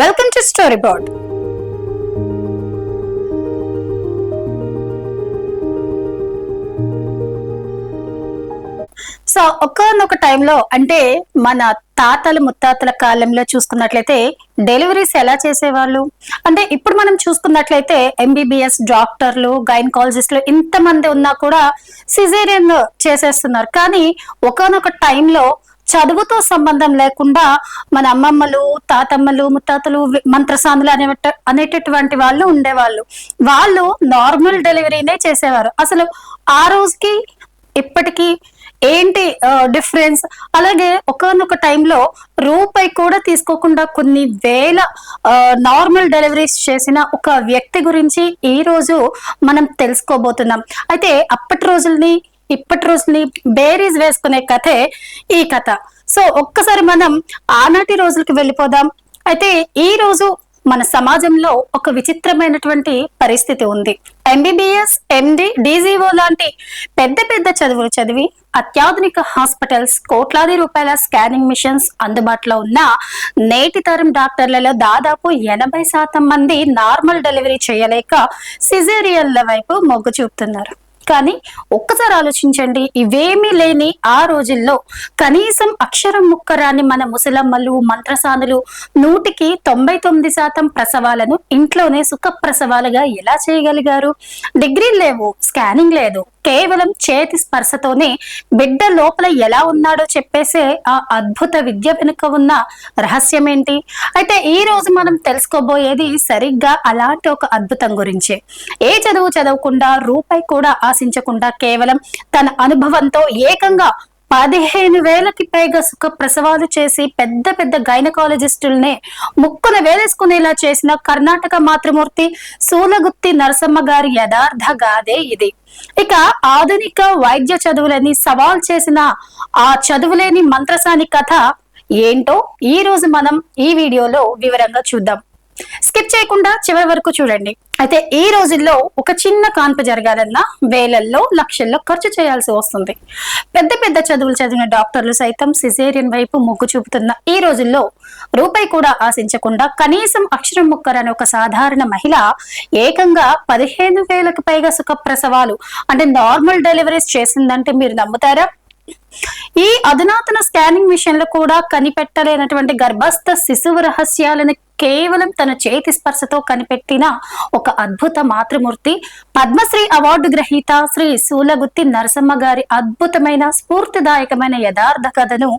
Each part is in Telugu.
Welcome to story board. So ఒక్కనొక టైంలో అంటే మన తాతల ముత్తాతల కాలంలో చూసుకున్నట్లయితే డెలివరీస్ ఎలా చేసేవాళ్ళు అంటే ఇప్పుడు మనం చూసుకున్నట్లయితే ఎంబీబీఎస్ డాక్టర్లు గైనకాలజిస్టులు ఇంతమంది ఉన్నా కూడా సిజేరియన్ చేసేస్తున్నారు. కానీ ఒక్కనొక టైంలో చదువుతో సంబంధం లేకుండా మన అమ్మమ్మలు తాతమ్మలు ముత్తాతలు మంత్రసానులు అనేటటువంటి వాళ్ళు ఉండేవాళ్ళు. వాళ్ళు నార్మల్ డెలివరీనే చేసేవారు. అసలు ఆ రోజుకి ఇప్పటికీ ఏంటి డిఫరెన్స్? అలాగే ఒకనొక టైంలో రూపాయి కూడా తీసుకోకుండా కొన్ని వేల నార్మల్ డెలివరీస్ చేసిన ఒక వ్యక్తి గురించి ఈ రోజు మనం తెలుసుకోబోతున్నాం. అయితే అప్పటి రోజుల్ని ఇప్పటి రోజుని బేరీస్ వేసుకునే కథే ఈ కథ. సో ఒక్కసారి మనం ఆనాటి రోజులకి వెళ్ళిపోదాం. అయితే ఈ రోజు మన సమాజంలో ఒక విచిత్రమైనటువంటి పరిస్థితి ఉంది. ఎంబీబీఎస్, ఎండి, డీజీఓ లాంటి పెద్ద పెద్ద చదువులు చదివి అత్యాధునిక హాస్పిటల్స్, కోట్లాది రూపాయల స్కానింగ్ మిషన్స్ అందుబాటులో ఉన్న నేటి తరం డాక్టర్లలో దాదాపు 80% మంది నార్మల్ డెలివరీ చేయలేక సిజేరియన్ల వైపు మొగ్గు చూపుతున్నారు. కానీ ఒక్కసారి ఆలోచించండి, ఇవేమీ లేని ఆ రోజుల్లో కనీసం అక్షరం ముక్కరాని మన ముసలమ్మలు మంత్రసానులు 99% ప్రసవాలను ఇంట్లోనే సుఖ ప్రసవాలుగా ఎలా చేయగలిగారు? డిగ్రీలు లేవు, స్కానింగ్ లేదు, కేవలం చేతి స్పర్శతోనే బిడ్డ లోపల ఎలా ఉన్నాడో చెప్పేసే ఆ అద్భుత విద్య వెనుక ఉన్న రహస్యం ఏంటి? అయితే ఈ రోజు మనం తెలుసుకోబోయేది సరిగ్గా అలాంటి ఒక అద్భుతం గురించే. ఏ చదువు చదవకుండా, రూపాయి కూడా ఆశించకుండా, కేవలం తన అనుభవంతో ఏకంగా 15,000కి పైగా సుఖ ప్రసవాలు చేసి పెద్ద పెద్ద గైనకాలజిస్టుల్నే ముక్కున వేలేసుకునేలా చేసిన కర్ణాటక మాతృమూర్తి సూలగుత్తి నరసమ్మ గారి యథార్థ గాథే ఇది. ఇక ఆధునిక వైద్య చదువులని సవాల్ చేసిన ఆ చదువులేని మంత్రసాని కథ ఏంటో ఈ రోజు మనం ఈ వీడియోలో వివరంగా చూద్దాం. స్కిప్ చేయకుండా చివరి వరకు చూడండి. అయితే ఈ రోజుల్లో ఒక చిన్న కాన్పు జరగాలన్నా వేలల్లో లక్షల్లో ఖర్చు చేయాల్సి వస్తుంది. పెద్ద పెద్ద చదువులు చదివిన డాక్టర్లు సైతం సిజేరియన్ వైపు మొగ్గు చూపుతున్న ఈ రోజుల్లో రూపాయి కూడా ఆశించకుండా కనీసం అక్షరం ముక్కరని ఒక సాధారణ మహిళ ఏకంగా 15,000కి పైగా సుఖ ప్రసవాలు అంటే నార్మల్ డెలివరీస్ చేసిందంటే మీరు నమ్ముతారా? ఈ అధునాతన స్కానింగ్ మిషన్లు కూడా కనిపెట్టలేనటువంటి గర్భస్థ శిశువు రహస్యాలను కేవలం తన చేతి స్పర్శతో కనిపెట్టిన ఒక అద్భుత మాతృమూర్తి, పద్మశ్రీ అవార్డు గ్రహీత శ్రీ సూలగుత్తి నరసమ్మ గారి అద్భుతమైన స్ఫూర్తిదాయకమైన యథార్థ కథను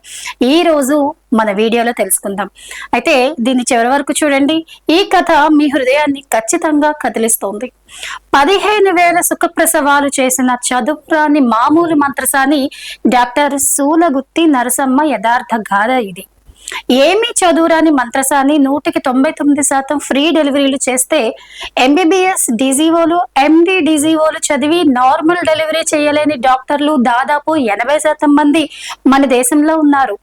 ఈ రోజు మన వీడియోలో తెలుసుకుందాం. అయితే దీన్ని చివరి వరకు చూడండి. ఈ కథ మీ హృదయాన్ని ఖచ్చితంగా కదిలిస్తోంది. 15,000 సుఖ ప్రసవాలు చేసిన చదువురాని మామూలు మంత్రసాని డాక్టర్ సూలగుత్తి నరసమ్మ యథార్థ గాథ ఇది. ఏమీ చదువురాని మంత్రసాని 199% ఫ్రీ డెలివరీలు చేస్తే ఎంబీబీఎస్ డీజీఓలు, ఎండి డీజీఓలు చదివి నార్మల్ డెలివరీ చేయలేని డాక్టర్లు దాదాపు 80% మంది మన దేశంలో ఉన్నారు.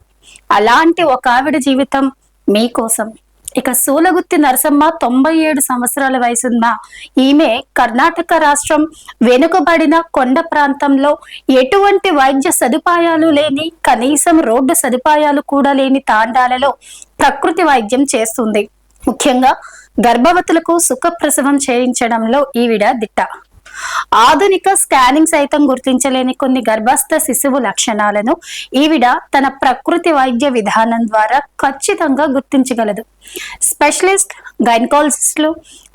అలాంటి ఒక ఆవిడ జీవితం మీకోసం. ఇక సూలగుత్తి నరసమ్మ 97 సంవత్సరాల వయసున్న ఈమె కర్ణాటక రాష్ట్రం వెనుకబడిన కొండ ప్రాంతంలో ఎటువంటి వైద్య సదుపాయాలు లేని, కనీసం రోడ్డు సదుపాయాలు కూడా లేని తాండాలలో ప్రకృతి వైద్యం చేస్తుంది. ముఖ్యంగా గర్భవతులకు సుఖ ప్రసవం చేయించడంలో ఈవిడ దిట్ట. ఆధునిక స్కానింగ్ సైతం గుర్తించలేని కొన్ని గర్భస్థ శిశువు లక్షణాలను ఈవిడ తన ప్రకృతి వైద్య విధానం ద్వారా ఖచ్చితంగా గుర్తించగలదు. స్పెషలిస్ట్ గైనకాలజిస్టులు,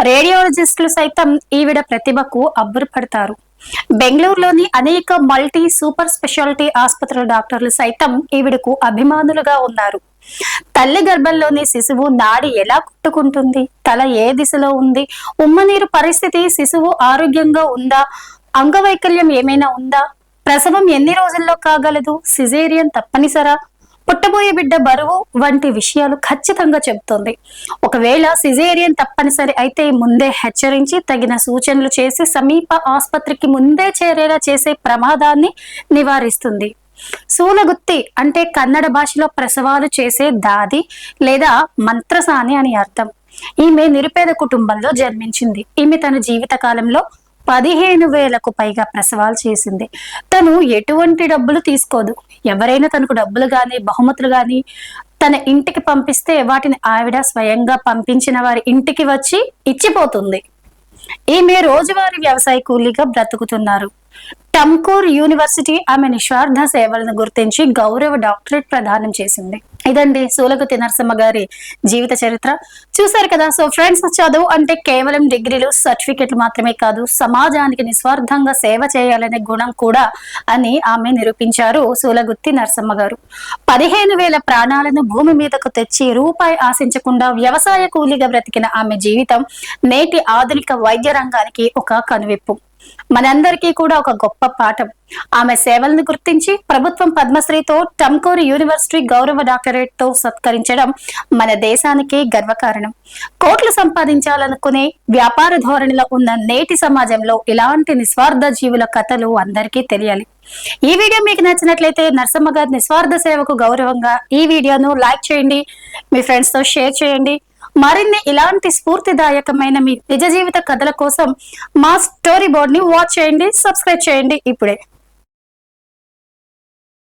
రేడియాలజిస్టులు సైతం ఈవిడ ప్రతిభకు అబ్బురపడతారు. బెంగళూరులోని అనేక మల్టీ సూపర్ స్పెషాలిటీ ఆసుపత్రుల డాక్టర్లు సైతం ఈవిడకు అభిమానులుగా ఉన్నారు. తల్లి గర్భంలోని శిశువు నాడి ఎలా కొట్టుకుంటుంది, తల ఏ దిశలో ఉంది, ఉమ్మనీరు పరిస్థితి, శిశువు ఆరోగ్యంగా ఉందా, అంగవైకల్యం ఏమైనా ఉందా, ప్రసవం ఎన్ని రోజుల్లో కాగలదు, సిజేరియన్ తప్పనిసరా, పుట్టబోయే బిడ్డ బరువు వంటి విషయాలు ఖచ్చితంగా చెబుతుంది. ఒకవేళ సిజేరియన్ తప్పనిసరి అయితే ముందే హెచ్చరించి తగిన సూచనలు చేసి సమీప ఆసుపత్రికి ముందే చేరేలా చేసే ప్రమాదాన్ని నివారిస్తుంది. సూలగుత్తి అంటే కన్నడ భాషలో ప్రసవాలు చేసే దాది లేదా మంత్రసాని అని అర్థం. ఈమె నిరుపేద కుటుంబంలో జన్మించింది. ఈమె తన జీవిత కాలంలో 15,000కు పైగా ప్రసవాలు చేసింది. తను ఎటువంటి డబ్బులు తీసుకోదు. ఎవరైనా తనకు డబ్బులు గాని బహుమతులు గాని తన ఇంటికి పంపిస్తే వాటిని ఆవిడ స్వయంగా పంపించిన వారి ఇంటికి వచ్చి ఇచ్చిపోతుంది. ఈమె రోజువారీ వ్యవసాయ కూలీగా బ్రతుకుతున్నారు. టమ్కూర్ యూనివర్సిటీ ఆమె నిస్వార్థ సేవలను గుర్తించి గౌరవ డాక్టరేట్ ప్రదానం చేసింది. ఇదండి సూలగుత్తి నరసమ్మ గారి జీవిత చరిత్ర. చూసారు కదా. సో ఫ్రెండ్స్, చదువు అంటే కేవలం డిగ్రీలు సర్టిఫికెట్లు మాత్రమే కాదు, సమాజానికి నిస్వార్థంగా సేవ చేయాలనే గుణం కూడా అని ఆమె నిరూపించారు సూలగుత్తి నరసమ్మ గారు. 15,000 ప్రాణాలను భూమి మీదకు తెచ్చి రూపాయి ఆశించకుండా వ్యవసాయ కూలీగా బ్రతికిన ఆమె జీవితం నేటి ఆధునిక వైద్య రంగానికి ఒక కనువిప్పు, మనందరికీ కూడా ఒక గొప్ప పాఠం. ఆమె సేవలను గుర్తించి ప్రభుత్వం పద్మశ్రీతో టమ్కూర్ యూనివర్సిటీ గౌరవ డాక్టరేట్ తో సత్కరించడం మన దేశానికి గర్వకారణం. కోట్లు సంపాదించాలనుకునే వ్యాపార ధోరణిలో ఉన్న నేటి సమాజంలో ఇలాంటి నిస్వార్థ జీవుల కథలు అందరికీ తెలియాలి. ఈ వీడియో మీకు నచ్చినట్లయితే నరసమ్మ గారి నిస్వార్థ సేవకు గౌరవంగా ఈ వీడియోను లైక్ చేయండి, మీ ఫ్రెండ్స్ తో షేర్ చేయండి. మరిన్ని ఇలాంటి స్ఫూర్తిదాయకమైన మీ నిజ జీవిత కథల కోసం మా స్టోరీ బోర్డ్ ని వాచ్ చేయండి, సబ్స్క్రైబ్ చేయండి ఇప్పుడే.